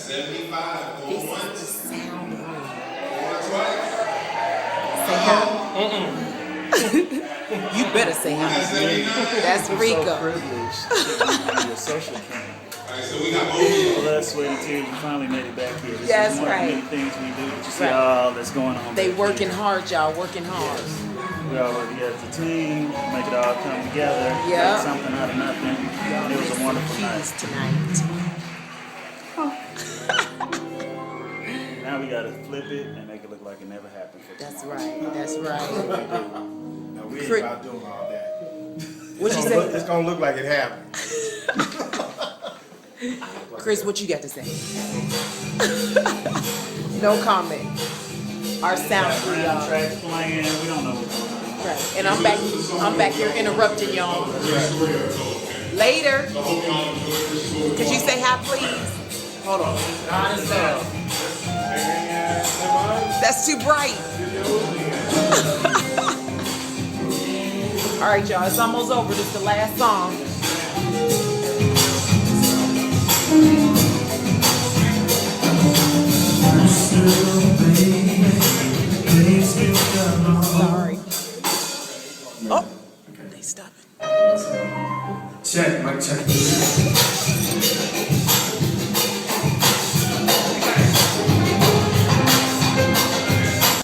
75 This going is once. the sound room. Going twice. Say hi. You better say At hi. 79. That's So Rico. privileged to be a social king. Alright, so we got OVO. Blood, sweat, and tears. We finally made it back here. This That's is one right. of the many things we do, but you see Right. all that's going on. They back working here. hard, y'all. Working hard. We all work together as a team, make it all come together, Yeah. make something out of nothing. And it was a wonderful night. Keys tonight. Now we gotta flip it and make it look like it never happened for That's tomorrow. right. That's right. No, we ain't Cri- about doing all that. What you It's say, gonna look like it happened. Chris? What you got to say? No comment. Our sound crew, Background y'all. tracks playing, we don't know what's going on. Right. And I'm back here interrupting y'all. Later. Could you say hi, please? Hold on. Honest love. That's too bright. All right, y'all. It's almost over. This is the last song. Sorry. Oh, they stopped. Check, mic check.